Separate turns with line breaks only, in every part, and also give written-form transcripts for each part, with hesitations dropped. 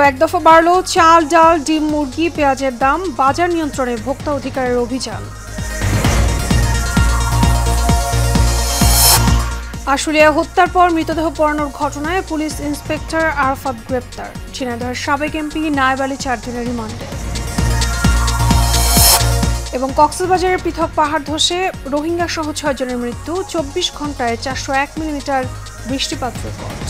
এক দফা বাড়ল চাল, ডাল, ডিম, মুরগি, পেঁয়াজের দাম। বাজার নিয়ন্ত্রণে ভোক্তা অধিকারের অভিযান। আশুলিয়া হত্যার পর মৃতদেহ পোড়ানোর ঘটনায় পুলিশ ইন্সপেক্টর আরাফাত গ্রেপ্তার। ঝিনাইদহের সাবেক এমপি নায়েব আলী 4 দিনের রিমান্ডে। এবং কক্সবাজারের পৃথক পাহাড় ধসে রোহিঙ্গা সহ 6 জনের মৃত্যু। 24 ঘন্টায় 401 মিলিমিটার বৃষ্টিপাত রেকর্ড।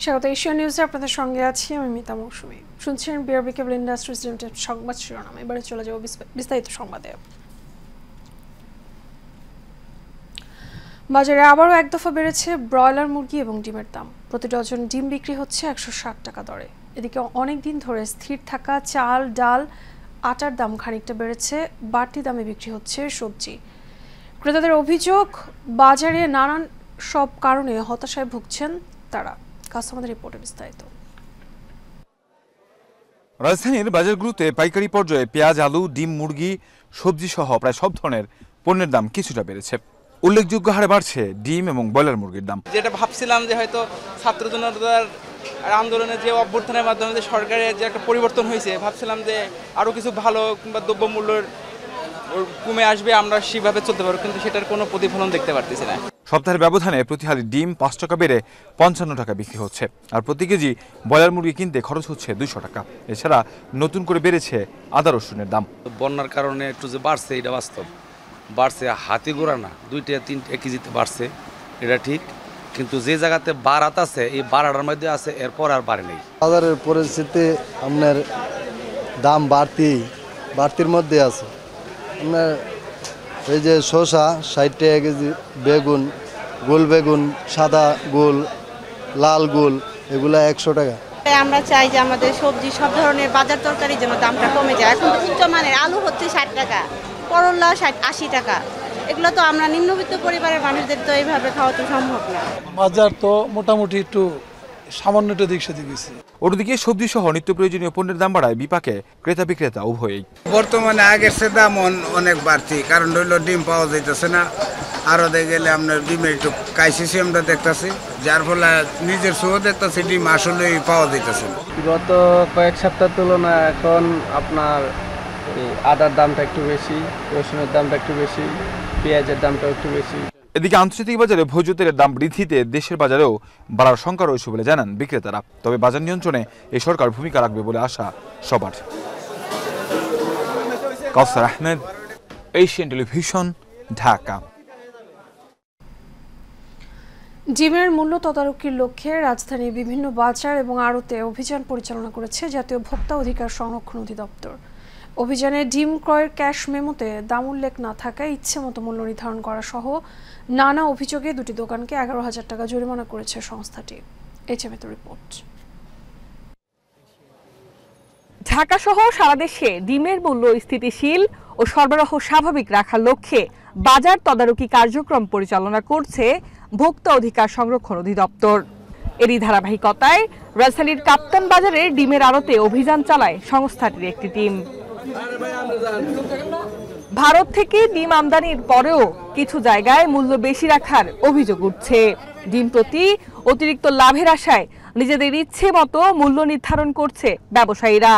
স্বাগত এশিয়া নিউজে, আপনাদের সঙ্গে আছি আমি মিতা মৌসুমী। শুনছেন বিআরবি কেবল ইন্ডাস্ট্রিজ লিমিটেড সংবাদ শিরোনাম। এবারে চলে যাব বিস্তারিত সংবাদে। বাজারে আবারও এক দফা বেড়েছে ব্রয়লার মুরগি এবং ডিমের দাম। প্রতি ডজন ডিম বিক্রি হচ্ছে 160 টাকা দরে। এদিকে অনেক দিন ধরে স্থির থাকা চাল, ডাল, আটার দাম খানিকটা বেড়েছে। বাড়তি দামে বিক্রি হচ্ছে সবজি। ক্রেতাদের অভিযোগ, বাজারে নানান সব কারণে হতাশায় ভুগছেন তারা। কাস্টমারদের রিপোর্টে বিস্তারিত।
রাজধানীর বাজারগুলোতে পাইকারি পর্যায়ে পেঁয়াজ, আলু, ডিম, মুরগি, সবজি সহ প্রায় সব ধরনের পণ্যের দাম কিছুটা বেড়েছে। উল্লেখযোগ্য হারে বাড়ছে ডিম এবং ব্রয়লার মুরগির দাম।
যেটা ভাবছিলাম যে হয়তো ছাত্র জনতার আন্দোলনের যে অভ্যর্থনের মাধ্যমে যে সরকারের যে একটা পরিবর্তন হয়েছে, ভাবছিলাম যে আরও কিছু ভালো কিংবা দ্রব্যমূল্যের কমে আসবে, আমরা সেভাবে চলতে পারবো, কিন্তু সেটার কোনো প্রতিফলন দেখতে পারতেছি না।
সপ্তাহের ব্যবধানে প্রতি হালি ডিম 5 টাকা বেড়ে 55 টাকা বিক্রি হচ্ছে। আর প্রতি কেজি ব্রয়লার মুরগি কিনতে খরচ হচ্ছে 200 টাকা। এছাড়া নতুন করে বেড়েছে আদা রসুনের দাম।
বন্যার কারণে একটু যে বাড়ছে, এটা বাস্তব বাড়ছে, হাতি গোড়া না, 2-3 কেজিতে বাড়ছে, এটা ঠিক। কিন্তু যে জায়গাতে বাড়াত আছে, এই বাড়াটার মধ্যে আছে, এরপর আর বাড়ে নেই।
বাজারের পরিস্থিতি আপনার দাম বাড়তির মধ্যে আছে। আপনার এই যে শসা 60 টাকা কেজি, বেগুন, গোল বেগুন, সাদা গোল, লাল গোল, এগুলা 100 টাকা।
আমরা চাই যে আমাদের সবজি সব ধরনের বাজার তরকারির জন্য দামটা কমে যায়। এখন তো উচ্চমানের আলু হচ্ছে 60 টাকা, করলা 80 টাকা। এগুলো তো আমরা নিম্নবিত্ত পরিবারের মানুষদের তো এইভাবে খাওয়া তো সম্ভব না।
বাজার তো মোটামুটি একটু সামান্য দিক সেদিক গেছে।
অন্যদিকে সবজি সহ নিত্য প্রয়োজনীয় পণ্যের দাম বাড়ায় বিপাকে ক্রেতা বিক্রেতা উভয়ই।
বর্তমানে আগের সে দাম অনেক বাড়তি, কারণ হইলো ডিম পাওয়া যাইতেছে না। আরও দেখে গেলে আপনার ডিমের একটু ক্রাইসিসই আমরা দেখতেছি, যার ফলে নিজের চোখে দেখতেছি ডিম আসলেই পাওয়া যাইতেছে।
গত কয়েক সপ্তাহ তুলনায় এখন আপনার আদার দামটা একটু বেশি, রসুনের দামটা একটু বেশি, পেঁয়াজের দামটা একটু বেশি।
এদিকে আন্তর্জাতিক বাজারে ভোজ্য তেলের দাম বৃদ্ধিতে দেশের বাজারেও বাড়ার শঙ্কা রয়েছে বলে জানান বিক্রেতারা। তবে বাজার নিয়ন্ত্রণে এই সরকার ভূমিকা রাখবে বলে আশা সবার। কাউসার আহমেদ, এশিয়ান টেলিভিশন, ঢাকা।
ডিমের মূল্য তদারকির লক্ষ্যে রাজধানীর বিভিন্ন বাজার এবং আড়তে অভিযান পরিচালনা করেছে জাতীয় ভোক্তা অধিকার সংরক্ষণ অধিদপ্তর। অভিযানে ডিম ক্রয়ের ক্যাশ মেমোতে দাম উল্লেখ না থাকায় ইচ্ছেমতো মূল্য নির্ধারণ করা সহ নানা অভিযোগে 2টি দোকানকে 11,000 টাকা জরিমানা করেছে সংস্থাটি। এইচএমএ রিপোর্ট।
ঢাকা সহ সারা দেশে ডিমের মূল্য স্থিতিশীল ও সরবরাহ স্বাভাবিক রাখার লক্ষ্যে বাজার তদারকি কার্যক্রম পরিচালনা করছে ভোক্তা অধিকার সংরক্ষণ অধিদপ্তর। এরই ধারাবাহিকতায় রাজধানীর কাপ্তান বাজারে ডিমের আড়তে অভিযান চালায় সংস্থাটির একটি টিম। ভারত থেকে ডিম আমদানির পরেও কিছু জায়গায় মূল্য বেশি রাখার অভিযোগ উঠছে। ডিম প্রতি অতিরিক্ত লাভের আশায় নিজেদের ইচ্ছে মতো মূল্য নির্ধারণ করছে ব্যবসায়ীরা।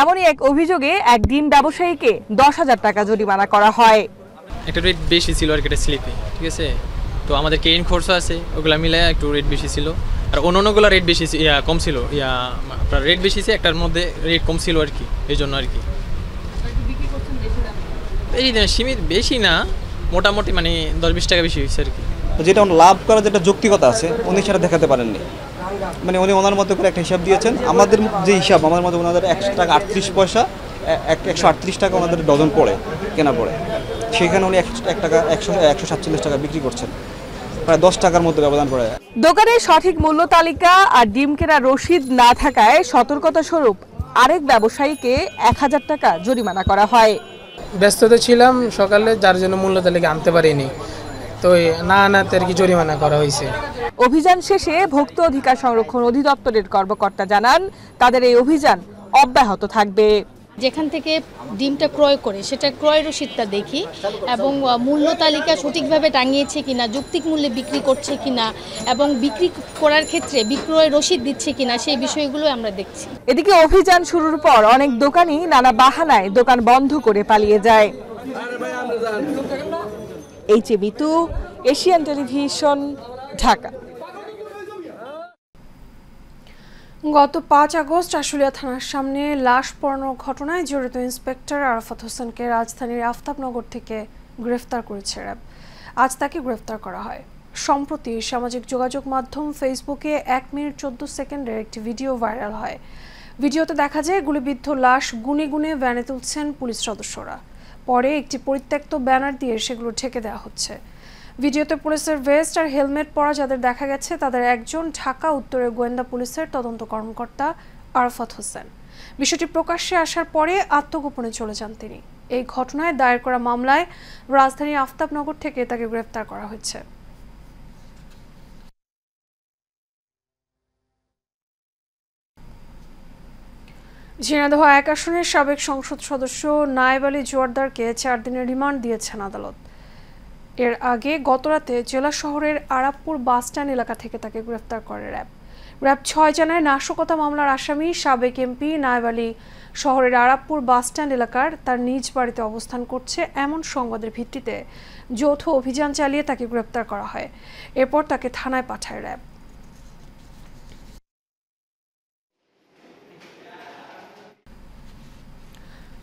এমনই এক অভিযোগে এক ডিম ব্যবসায়ীকে 10,000 টাকা জরিমানা করা হয়।
একটা রেট বেশি ছিল আর কি, এটা স্লিপে, ঠিক আছে। তো আমাদের কেইন খরচ আছে, ওগুলো মিলে একটু রেট বেশি ছিল। আর অন্যগুলো রেট বেশি কম ছিল, আপনার রেট বেশি ছিল, একটার মধ্যে রেট কম ছিল আর কি, এই জন্য আর কি। এই সীমিত বেশি না, মোটামুটি মানে 10-20 টাকা বেশি হয়েছে আর কি।
যেটা লাভ করার যেটা যৌক্তিকতা আছে উনি সেটা দেখাতে পারেননি। মানে উনি ওনার মতো করে একটা হিসাব দিয়েছেন। আমাদের যে হিসাব, আমার মতো ওনাদের 1 টাকা 38 পয়সা, 138 টাকা ওনাদের ডজন পড়ে, কেনা পড়ে। সেখানে উনি 1 টাকা 147 টাকা বিক্রি করছেন, প্রায় 10 টাকার মতো ব্যবধান পড়ে।
দোকানে সঠিক মূল্য তালিকা আর ডিম কেনা রসিদ না থাকায় সতর্কতা স্বরূপ আরেক ব্যবসায়ীকে 1000 টাকা জরিমানা করা হয়।
ব্যস্ততা ছিলাম সকালে, যার জন্য মূল্য তালিকা আনতে পারিনি। তো না আনাতে আর কি জরিমানা করা হয়েছে।
অভিযান শেষে ভোক্তা অধিকার সংরক্ষণ অধিদপ্তরের কর্মকর্তা জানান তাদের এই অভিযান অব্যাহত থাকবে।
যেখান থেকে ডিমটা ক্রয় করে সেটা ক্রয় রসিদটা দেখি এবং মূল্য তালিকা সঠিকভাবে টাঙিয়েছে কিনা, যৌক্তিক মূল্যে বিক্রি করছে কিনা এবং বিক্রি করার ক্ষেত্রে বিক্রয় রসিদ দিচ্ছে কিনা সেই বিষয়গুলো আমরা দেখছি।
এদিকে অভিযান শুরুর পর অনেক দোকানই নানা বাহানায় দোকান বন্ধ করে পালিয়ে যায়। এইচএ মিতু, এশিয়ান টেলিভিশন, ঢাকা।
গত 5 আগস্ট আশুলিয়া থানার সামনে লাশ পোড়ানোর ঘটনায় জড়িত ইন্সপেক্টর আরাফাত হোসেনকে রাজধানীর আফতাবনগর থেকে গ্রেফতার করেছে র্যাব। আজ তাকে গ্রেফতার করা হয়। সম্প্রতি সামাজিক যোগাযোগ মাধ্যম ফেসবুকে 1 মিনিট 14 সেকেন্ডের একটি ভিডিও ভাইরাল হয়। ভিডিওতে দেখা যায় গুলিবিদ্ধ লাশ গুনে গুনে ভ্যানে তুলছেন পুলিশ সদস্যরা। পরে একটি পরিত্যক্ত ব্যানার দিয়ে সেগুলো ঢেকে দেওয়া হচ্ছে। ভিডিওতে পুলিশের ভেস্ট আর হেলমেট পরা যাদের দেখা গেছে তাদের একজন ঢাকা উত্তরের গোয়েন্দা পুলিশের তদন্ত কর্মকর্তা আরাফাত হোসেন। বিষয়টি প্রকাশ্যে আসার পরে আত্মগোপনে চলে যান তিনি। এই ঘটনায় দায়ের করা মামলায় রাজধানীর আফতাবনগর থেকে তাকে গ্রেফতার করা হয়েছে। ঝিনাইদহ 1 আসনের সাবেক সংসদ সদস্য নায়েব আলী জোয়ারদারকে 4 দিনের রিমান্ড দিয়েছেন আদালত। এর আগে গতরাতে জেলা শহরের আরাপপুর বাসস্ট্যান্ড এলাকা থেকে তাকে গ্রেফতার করে র্যাব। 6 জানায় নাশকতা মামলার আসামি সাবেক এমপি নায়েব আলী শহরের আরাপপুর বাসস্ট্যান্ড এলাকার তার নিজ বাড়িতে অবস্থান করছে এমন সংবাদের ভিত্তিতে যৌথ অভিযান চালিয়ে তাকে গ্রেফতার করা হয়। এরপর তাকে থানায় পাঠায় র্যাব।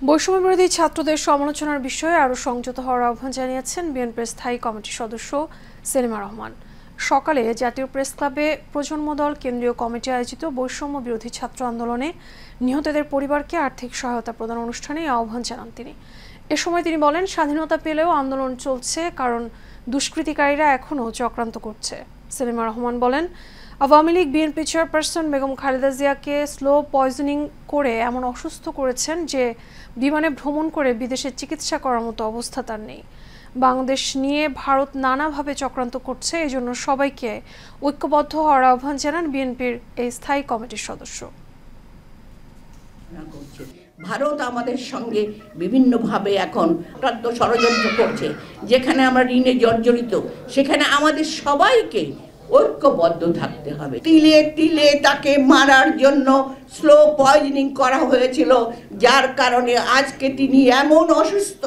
বৈষম্য বিরোধী ছাত্রদের সমালোচনার বিষয়ে আরও সংযত হওয়ার আহ্বান জানিয়েছেন বিএনপির স্থায়ী কমিটির সদস্য সেলিমা রহমান। সকালে জাতীয় প্রেস ক্লাবে প্রজন্ম দল কেন্দ্রীয় কমিটি আয়োজিত বৈষম্য বিরোধী ছাত্র আন্দোলনে নিহতদের পরিবারকে আর্থিক সহায়তা প্রদান অনুষ্ঠানে আহ্বান জানান তিনি। এ সময় তিনি বলেন, স্বাধীনতা পেলেও আন্দোলন চলছে কারণ দুষ্কৃতিকারীরা এখনও চক্রান্ত করছে। সেলিমা রহমান বলেন, আওয়ামী লীগ বিএনপি চেয়ারপারসন বেগম খালেদা জিয়াকে স্লো পয়জনিং করে এমন অসুস্থ করেছেন যে বিমানে ভ্রমণ করে বিদেশে চিকিৎসা করার মতো অবস্থা তার নেই। বাংলাদেশ নিয়ে ভারত নানাভাবে চক্রান্ত করছে, এজন্য সবাইকে ঐক্যবদ্ধ হওয়ার আহ্বান জানান বিএনপির এই স্থায়ী কমিটির সদস্য।
ভারত আমাদের সঙ্গে বিভিন্নভাবে এখন ষড়যন্ত্র করছে, যেখানে আমরা ঋণে জর্জরিত, সেখানে আমাদের সবাইকে ঐক্যবদ্ধ থাকতে হবে। তিলে তিলে তাকে মারার জন্য স্লো পয়জনিং করা হয়েছিল, যার কারণে আজকে তিনি এমন অসুস্থ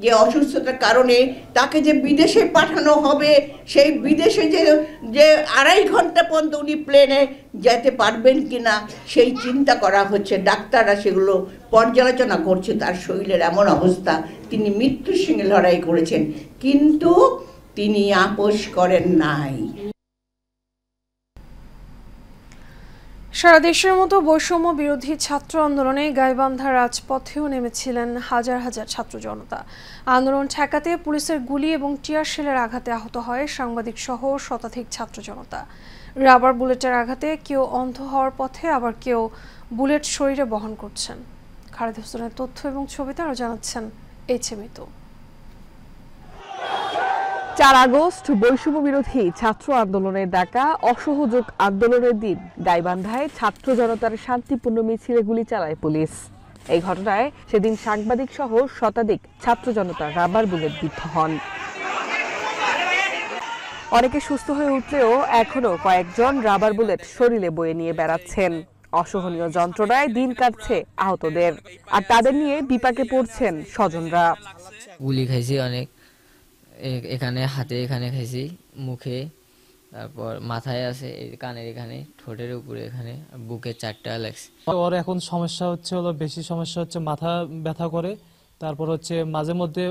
যে অসুস্থতার কারণে তাকে যে বিদেশে পাঠানো হবে, সেই বিদেশে যে 2.5 ঘন্টা পর্যন্ত উনি প্লেনে যেতে পারবেন কিনা সেই চিন্তা করা হচ্ছে। ডাক্তাররা সেগুলো পর্যালোচনা করছে। তার শরীরের এমন অবস্থা, তিনি মৃত্যুর সঙ্গে লড়াই করেছেন, কিন্তু তিনি আপোষ করেন নাই।
সারা দেশের মতো বৈষম্য বিরোধী ছাত্র আন্দোলনে গাইবান্ধা রাজপথেও নেমেছিলেন হাজার হাজার ছাত্র জনতা। আন্দোলন ঠেকাতে পুলিশের গুলি এবং টিয়ার শেলের আঘাতে আহত হয় সাংবাদিক সহ শতাধিক ছাত্র জনতা। রাবার বুলেটের আঘাতে কেউ অন্ধ হওয়ার পথে, আবার কেউ বুলেট শরীরে বহন করছেন। খালেদ হোসেনের তথ্য এবং ছবিতে আরও জানাচ্ছেন এইচএ মিতু।
4 আগস্ট বৈষম্য বিরোধী ছাত্র আন্দোলনের ডাকা অসহযোগ আন্দোলনের দিন গাইবান্ধায় ছাত্র জনতার শান্তিপূর্ণ মিছিলে গুলি চালায় পুলিশ। এই ঘটনায় সেদিন সাংবাদিক সহ শতাধিক ছাত্র জনতা রাবার বুলেট বিদ্ধ হন। অনেকে সুস্থ হয়ে উঠলেও এখনো কয়েকজন রাবার বুলেট শরীরে বয়ে নিয়ে বেড়াচ্ছেন। অসহনীয় যন্ত্রণায় দিন কাটছে আহতদের, আর তাদের নিয়ে বিপাকে পড়ছেন স্বজনরা।
গুলি খাইছি অনেক, এখানে হাতে এখানে খাইছি, মুখে, তারপর মাথায় আছে, কানের এখানে, ঠোঁটের উপরে এখানে, বুকে 4টা লাগছে।
ওর এখন সমস্যা হচ্ছে হলো, বেশি সমস্যা হচ্ছে মাথা ব্যথা করে, তারপর হচ্ছে মাঝে মধ্যে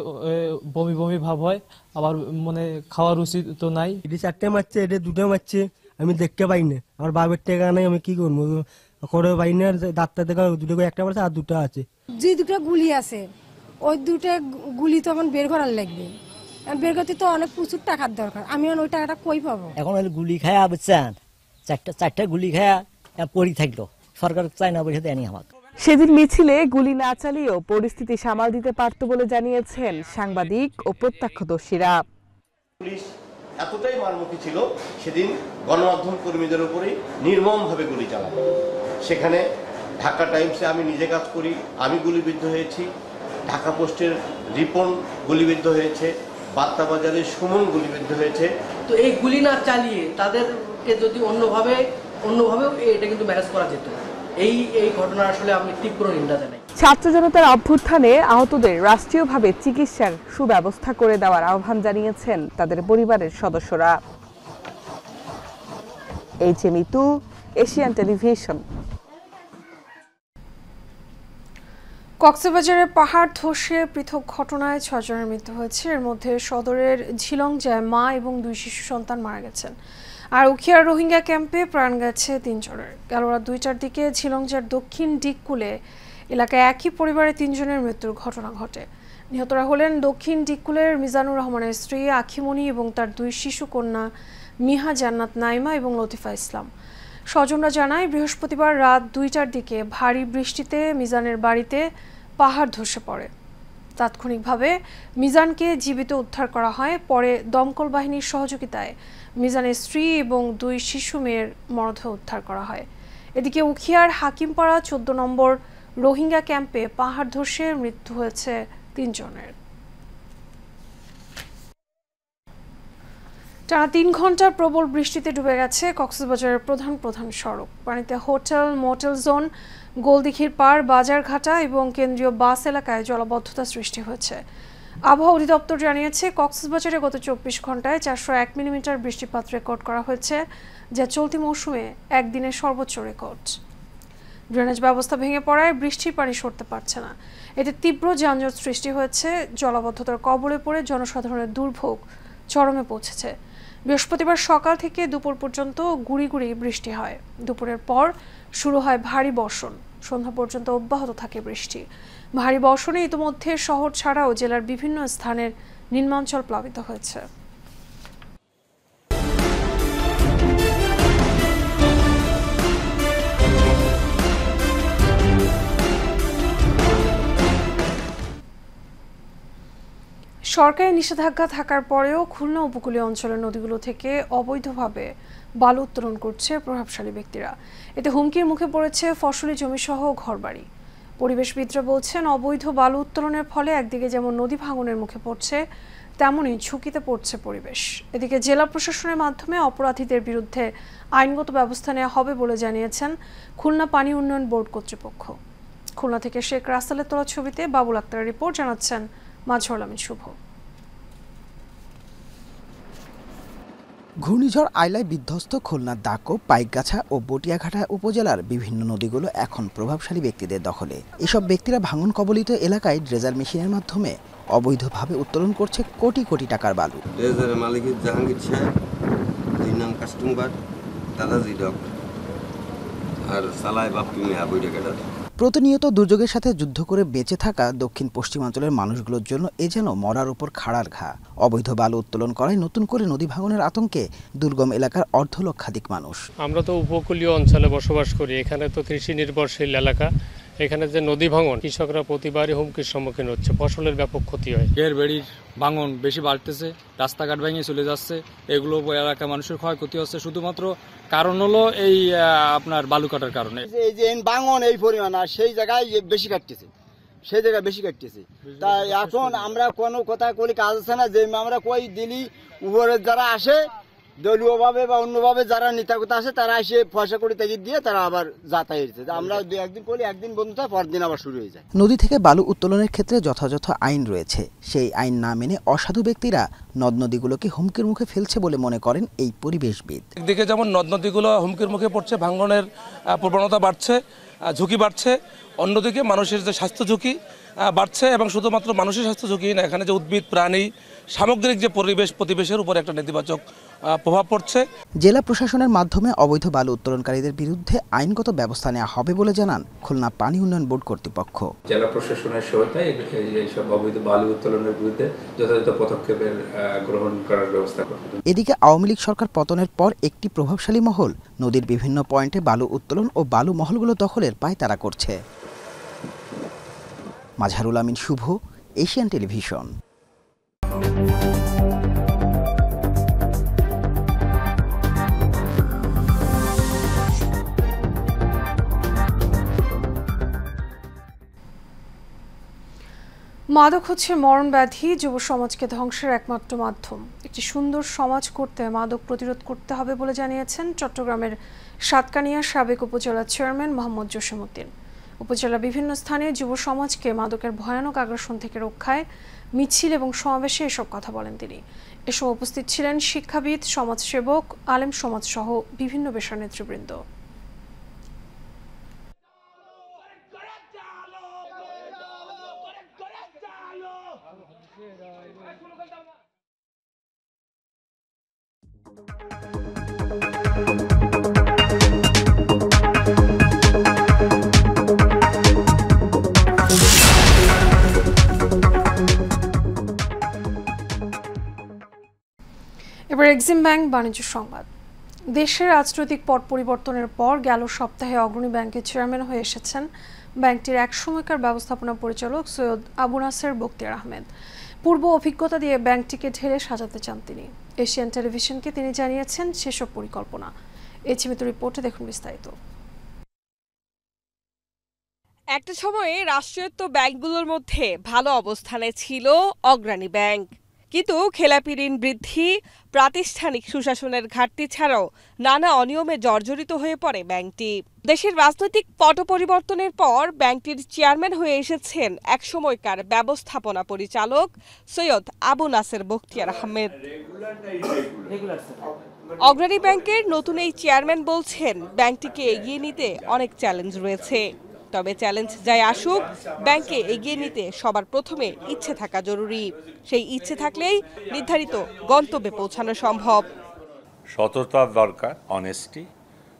বমি বমি ভাব হয়, আবার মানে খাওয়ার রুচি তো নাই।
এটা 4টে মারছে, এটা 2টো মারছে, আমি দেখতে পাই না। আমার বাবার টাকা নাই, আমি কি করবো, করে পাই না। ডাক্তার দেখা 2টো করে 1টা মারছে আর 2টা আছে।
যে 2টা গুলি আছে, ওই 2টা গুলি তখন বের করার লাগবে, বের করতে তো অনেক প্রচুর টাকার দরকার। আমি ওই টাকাটা কই পাবো?
এখন গুলি খায়া বুঝছেন, 4টা গুলি খায়া পড়ি থাকলো, সরকার চাই না বসে দেয়নি আমাকে।
সেদিন মিছিলে গুলি না চালিয়েও পরিস্থিতি সামাল দিতে পারত বলে জানিয়েছেন সাংবাদিক ও প্রত্যক্ষদর্শীরা।
পুলিশ এতটাই মারমুখী ছিল, সেদিন গণমাধ্যম কর্মীদের উপরেই নির্মমভাবে গুলি চালানো। সেখানে ঢাকা টাইমসে আমি নিজে কাজ করি, আমি গুলিবিদ্ধ হয়েছি, ঢাকা পোস্টের রিপন গুলিবিদ্ধ হয়েছে, বার্তাবাজারের সুমন গুলিবিদ্ধ হয়েছে।
তো এই গুলি না চালিয়ে তাদেরকে যদি অন্যভাবেও এটা কিন্তু ম্যানেজ করা যেত। এই ঘটনা আসলে আমি তীব্র নিন্দা জানাই।
ছাত্র জনতার অভ্যুত্থানে আহতদের রাষ্ট্রীয়ভাবে চিকিৎসার সুব্যবস্থা করে দেওয়ার আহ্বান জানিয়েছেন তাদের পরিবারের সদস্যরা। HM Itu, Asian television.
কক্সবাজারে পাহাড় ধসে পৃথক ঘটনায় 6 জনের মৃত্যু হয়েছে। এর মধ্যে সদরের ঝিলংজায় মা এবং 2 শিশু সন্তান মারা গেছেন। আর উখিয়ার রোহিঙ্গা ক্যাম্পে প্রাণ গেছে 3 জনের। কাল রাত 2টার দিকে ঝিলংজার দক্ষিণ ডিককুলে এলাকায় একই পরিবারের 3 জনের মৃত্যুর ঘটনা ঘটে। নিহতরা হলেন দক্ষিণ ডিককুলের মিজানুর রহমানের স্ত্রী আখিমণি এবং তার 2 শিশু কন্যা মিহা জান্নাত নাইমা এবং লতিফা ইসলাম। স্বজনরা জানায়, বৃহস্পতিবার রাত 2টার দিকে ভারী বৃষ্টিতে মিজানের বাড়িতে পাহাড় ধসে পড়ে। তাৎক্ষণিকভাবে মিজানকে জীবিত উদ্ধার করা হয়। পরে দমকল বাহিনীর সহযোগিতায় মিজানের স্ত্রী এবং 2 শিশু মেয়ের মরদেহ উদ্ধার করা হয়। এদিকে উখিয়ার হাকিমপাড়া 14 নম্বর রোহিঙ্গা ক্যাম্পে পাহাড় ধসে মৃত্যু হয়েছে 3 জনের। টানা 3 ঘন্টার প্রবল বৃষ্টিতে ডুবে গেছে কক্সবাজারের প্রধান সড়ক। পানিতে হোটেল, মোটেল জোন, গোলদিঘির পাড়, বাজারঘাটা এবং কেন্দ্রীয় বাস এলাকায় জলাবদ্ধতা সৃষ্টি হয়েছে। আবহাওয়া অধিদপ্তর জানিয়েছে, কক্সবাজারে গত 24 ঘন্টায় 401 মিলিমিটার বৃষ্টিপাত রেকর্ড করা হয়েছে, যা চলতি মৌসুমে একদিনের সর্বোচ্চ রেকর্ড। ড্রেনেজ ব্যবস্থা ভেঙে পড়ায় বৃষ্টির পানি সরতে পারছে না। এতে তীব্র যানজট সৃষ্টি হয়েছে। জলাবদ্ধতার কবলে পড়ে জনসাধারণের দুর্ভোগ চরমে পৌঁছেছে। বৃহস্পতিবার সকাল থেকে দুপুর পর্যন্ত গুড়ি গুড়ি বৃষ্টি হয়। দুপুরের পর শুরু হয় ভারী বর্ষণ। সন্ধ্যা পর্যন্ত অব্যাহত থাকে বৃষ্টি। ভারী বর্ষণে ইতিমধ্যে শহর ছাড়াও জেলার বিভিন্ন স্থানের নিম্নাঞ্চল প্লাবিত হয়েছে। সরকারি নিষেধাজ্ঞা থাকার পরেও খুলনা উপকূলীয় অঞ্চলের নদীগুলো থেকে অবৈধভাবে বালু উত্তোলন করছে প্রভাবশালী ব্যক্তিরা। এতে হুমকির মুখে পড়েছে ফসলি জমিসহ ঘরবাড়ি। পরিবেশবিদরা বলছেন, অবৈধ বালু উত্তোলনের ফলে একদিকে যেমন নদী ভাঙনের মুখে পড়ছে, তেমনই ঝুঁকিতে পড়ছে পরিবেশ। এদিকে জেলা প্রশাসনের মাধ্যমে অপরাধীদের বিরুদ্ধে আইনগত ব্যবস্থা নেওয়া হবে বলে জানিয়েছেন খুলনা পানি উন্নয়ন বোর্ড কর্তৃপক্ষ। খুলনা থেকে শেখ রাসেলের তোলা ছবিতে বাবুল আক্তারের রিপোর্ট, জানাচ্ছেন মাজহারুল আমিন শুভ।
ঘূর্ণিঝড় আইলায় বিধ্বস্ত খুলনার দাকো, পাইকগাছা ও বটিয়াঘাটা উপজেলার বিভিন্ন নদীগুলো এখন প্রভাবশালী ব্যক্তিদের দখলে। এসব ব্যক্তিরা ভাঙন কবলিত এলাকায় ড্রেজার মেশিনের মাধ্যমে অবৈধভাবে উত্তোলন করছে কোটি কোটি টাকার বালু।
ড্রেজারের মালিক জাহাঙ্গীর সাহেব, 2 নং কাস্টমার দাদাজি ডক্টর আর সালাই বাপ্পি মিয়া বইটাকাটা।
প্রতিনিয়ত দুর্যোগের সাথে যুদ্ধ করে বেঁচে থাকা দক্ষিণ পশ্চিমাঞ্চলের মানুষগুলোর জন্য এ যেন মরার উপর খাড়ার ঘা। অবৈধ বালু উত্তোলন করায় নতুন করে নদী ভাঙনের আতঙ্কে দুর্গম এলাকার অর্ধলক্ষাধিক মানুষ।
আমরা তো উপকূলীয় অঞ্চলে বসবাস করি, এখানে তো কৃষি নির্ভরশীল এলাকা। এখানে যে নদী ভাঙন, কৃষকরা প্রতিবারই হুমকির সম্মুখীন হচ্ছে, ফসলের ব্যাপক ক্ষতি হয়।
এর বেড়ির ভাঙন বেশি বাড়তেছে, রাস্তাঘাট ভেঙে চলে যাচ্ছে, এগুলো এলাকার মানুষের ক্ষয়ক্ষতি হচ্ছে। শুধুমাত্র কারণ হলো এই আপনার বালু কাটার কারণে।
এই যে ভাঙন এই পরিমাণ, আর সেই জায়গায় বেশি কাটতেছে, সেই জায়গায় বেশি কাটতেছে। তাই এখন আমরা কোনো কথা বলি কাজ আছে না, যে আমরা কই দিলি উপরে যারা আসে দলীয়ভাবে বা অন্যভাবে যারা নেতাকতা আসে তারা এসে পয়সা করে তাগিদ দিয়ে তারা আবার যাতায়াত। আমরা 2-1 দিন করি, একদিন বন্ধ হয়, পরের দিন আবার শুরু হয়ে যায়।
নদী থেকে বালু উত্তোলনের ক্ষেত্রে যথাযথ আইন রয়েছে, সেই আইন না মেনে অসাধু ব্যক্তিরা নদ নদীগুলোকে হুমকির মুখে ফেলছে বলে মনে করেন এই পরিবেশবিদ।
একদিকে যেমন নদ নদীগুলো হুমকির মুখে পড়ছে, ভাঙনের প্রবণতা বাড়ছে, ঝুঁকি বাড়ছে, অন্যদিকে মানুষের যে স্বাস্থ্য ঝুঁকি বাড়ছে, এবং শুধুমাত্র মানুষের স্বাস্থ্য ঝুঁকি না, এখানে যে উদ্ভিদ প্রাণী সামগ্রিক যে প্রতিবেশের উপর একটা নেতিবাচক প্রভাব পড়ছে।
জেলা প্রশাসনের মাধ্যমে অবৈধ বালু উত্তোলনকারীদের বিরুদ্ধে আইনগত ব্যবস্থা নেওয়া হবে বলে জানান খুলনা পানি উন্নয়ন বোর্ড কর্তৃপক্ষ।
জেলা প্রশাসনের সহায়তায় এইসব অবৈধ বালু উত্তোলনের বিরুদ্ধে যথাযথ পদক্ষেপের গ্রহণ করার ব্যবস্থা করবে।
এদিকে আওয়ামী লীগ সরকার পতনের পর একটি প্রভাবশালী মহল নদীর বিভিন্ন পয়েন্টে বালু উত্তোলন ও বালু মহলগুলো দখলের পায়তারা করছে। মাজহারুল আমিন শুভ, এশিয়ান টেলিভিশন।
মাদক হচ্ছে মরণ ব্যাধি, যুব সমাজকে ধ্বংসের একমাত্র মাধ্যম। একটি সুন্দর সমাজ করতে মাদক প্রতিরোধ করতে হবে বলে জানিয়েছেন চট্টগ্রামের সাতকানিয়া সাবেক উপজেলা চেয়ারম্যান মোহাম্মদ জসিমউদ্দিন। উপজেলার বিভিন্ন স্থানে যুব সমাজকে মাদকের ভয়ানক আগ্রাসন থেকে রক্ষায় মিছিল এবং সমাবেশে এসব কথা বলেন তিনি। এসব উপস্থিত ছিলেন শিক্ষাবিদ, সমাজসেবক, আলেম সমাজ সহ বিভিন্ন পেশার নেতৃবৃন্দ। এবার এক্সিম ব্যাংক বাণিজ্য সংবাদ। দেশের রাজনৈতিক পট পরিবর্তনের পর গেল সপ্তাহে অগ্রণী ব্যাংকের চেয়ারম্যান হয়ে এসেছেন ব্যাংকটির এক সময়কার ব্যবস্থাপনা পরিচালক সৈয়দ আবু নাসের বখতিয়ার আহমেদ। পূর্ব অভিজ্ঞতা দিয়ে ব্যাংকটিকে ঢেলে সাজাতে চান তিনি। এশিয়ান টেলিভিশনকে তিনি জানিয়েছেন সেসব পরিকল্পনা। এই সীমিত রিপোর্টে দেখুন বিস্তারিত।
একটা সময়ে রাষ্ট্রায়ত্ত ব্যাংকগুলোর মধ্যে ভালো অবস্থানে ছিল অগ্রণী ব্যাংক, কিন্তু খেলাপি ঋণ বৃদ্ধি, প্রাতিষ্ঠানিক সুশাসনের ঘাটতি ছাড়াও নানা অনিয়মে জর্জরিত হয়ে পড়ে ব্যাংকটি। দেশের রাজনৈতিক পট পরিবর্তনের পর ব্যাংকটির চেয়ারম্যান হয়ে এসেছেন একসময়কার ব্যবস্থাপনা পরিচালক সৈয়দ আবু নাসের বখতিয়ার আহমেদ। অগ্রণী ব্যাংকের নতুন এই চেয়ারম্যান বলছেন ব্যাংকটিকে এগিয়ে নিতে অনেক চ্যালেঞ্জ রয়েছে, তবে চ্যালেঞ্জ যাই আসুক ব্যাংকে এগিয়ে নিতে সবার প্রথমে ইচ্ছে থাকা জরুরি। সেই ইচ্ছে থাকলেই নির্ধারিত গন্তব্যে পৌঁছানো সম্ভব।
সততা দরকার, অনেস্টি,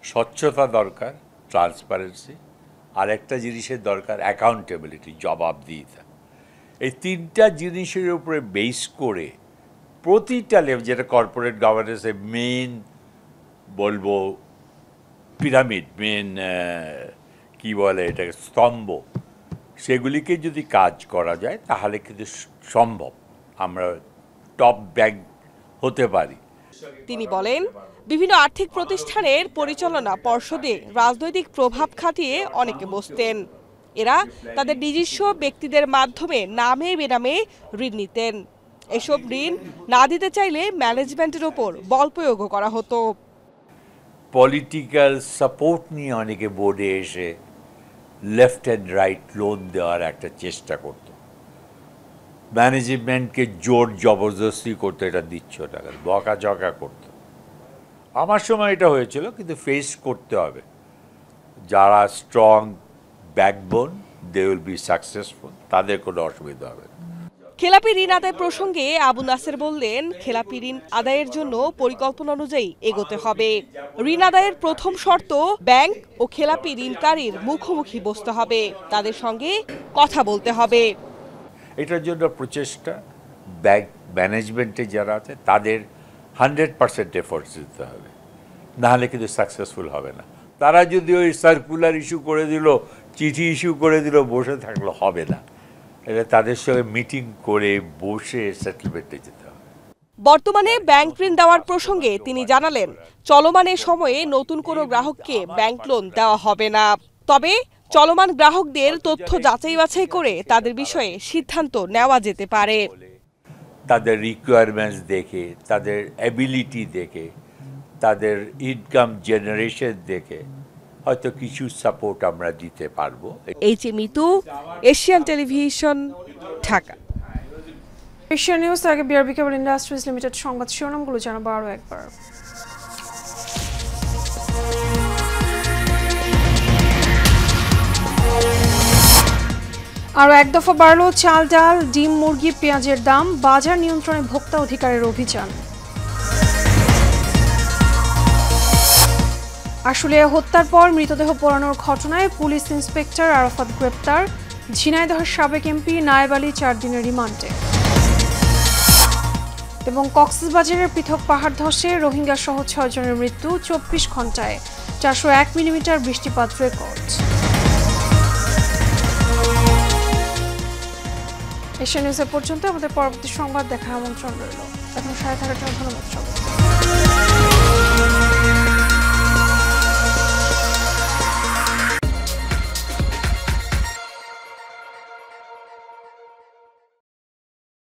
স্বচ্ছতা দরকার, ট্রান্সপারেন্সি, আর একটা জিনিসের দরকার অ্যাকাউন্টেবিলিটি, জবাবদিহিতা। এই তিনটা জিনিসের উপরে বেস করে প্রতিটা লেভেল, যেটা কর্পোরেট গভর্নেন্সের মেন বলবো পিরামিড, মেন কি বলে এটাকে, স্তম্ভ, সেগুলিকে যদি কাজ করা যায় তাহলে কিন্তু সম্ভব আমরা টপ ব্যাংক হতে পারি।
তিনি বলেন, বিভিন্ন আর্থিক প্রতিষ্ঠানের পরিচালনা পর্ষদে রাজনৈতিক প্রভাব খাটিয়ে অনেকে বসতেন। এরা তাদের নিজস্ব ব্যক্তিদের মাধ্যমে নামে বেনামে ঋণ নিতেন। এসব ঋণ না দিতে চাইলে ম্যানেজমেন্টের ওপর বল প্রয়োগও করা হতো।
পলিটিক্যাল সাপোর্ট নিয়ে অনেকে বোর্ডে এসে লেফট অ্যান্ড রাইট লোন দেওয়ার একটা চেষ্টা করত, ম্যানেজমেন্টকে জোর জবরদস্তি করতো, এটা দিচ্ছ টাকা, বকাঝকা করত। আমার সময় এটা হয়েছিল, কিন্তু ফেস করতে হবে। যারা strong backbone, they will be successful, তাদের কোনো অসুবিধা হবে না।
খেলাপি ঋণ আদায় প্রসঙ্গে আবু নাসের বললেন, খেলাপি ঋণ আদায়ের জন্য পরিকল্পনা অনুযায়ী এগোতে হবে। ঋণ আদায়ের প্রথম শর্ত ব্যাংক ও খেলাপি ঋণকারীর মুখোমুখি বসতে হবে, তাদের সঙ্গে কথা বলতে হবে।
এটার জন্য প্রচেষ্টা ব্যাংক ম্যানেজমেন্টে যারা আছে তাদের 100% এফোর্টস দিতে হবে, নাহলে কিন্তু সাকসেসফুল হবে না। তারা যদি ওই সার্কুলার ইস্যু করে দিল, চিঠি ইস্যু করে দিল, বসে থাকলে হবে না। এটা তাদের সঙ্গে মিটিং করে বসে সেটেলমেন্টে যেতে হবে।
বর্তমানে ব্যাংক ঋণ দেওয়ার প্রসঙ্গে তিনি জানালেন, চলমান সময়ে নতুন কোনো গ্রাহককে ব্যাংক লোন দেওয়া হবে না, তবে চলমান গ্রাহকদের তথ্য যাচাই বাছাই করে তাদের বিষয়ে সিদ্ধান্ত নেওয়া যেতে পারে।
তাদের রিকোয়ারমেন্টস দেখে, তাদের অ্যাবিলিটি দেখে, তাদের ইনকাম জেনারেশন দেখে হয়তো কিছু সাপোর্ট আমরা দিতে পারবো।
Mitu, Asian television, Dhaka.
Asian news আগে বিআরবি কেবল ইন্ডাস্ট্রিজ লিমিটেড সংবাদ শিরোনামগুলো জানাবো আরও একবার। আরও এক দফা বাড়ল চাল, ডাল, ডিম, মুরগি, পেঁয়াজের দাম। বাজার নিয়ন্ত্রণে ভোক্তা অধিকারের অভিযান। আশুলিয়া হত্যার পর মৃতদেহ পোড়ানোর ঘটনায় পুলিশ ইন্সপেক্টর আরাফাত গ্রেপ্তার। ঝিনাইদহের সাবেক এমপি নায়েব আলী 4 দিনের রিমান্ডে। এবং কক্সবাজারের পৃথক পাহাড় ধসে রোহিঙ্গা সহ 6 জনের মৃত্যু। 24 ঘন্টায় 401 মিলিমিটার বৃষ্টিপাত রেকর্ড। এশিয়া নিউজের পর্যন্ত। আমাদের পরবর্তী সংবাদ দেখার আমন্ত্রণ রইল। এখন সাথে থাকার জন্য ধন্যবাদ সবাইকে।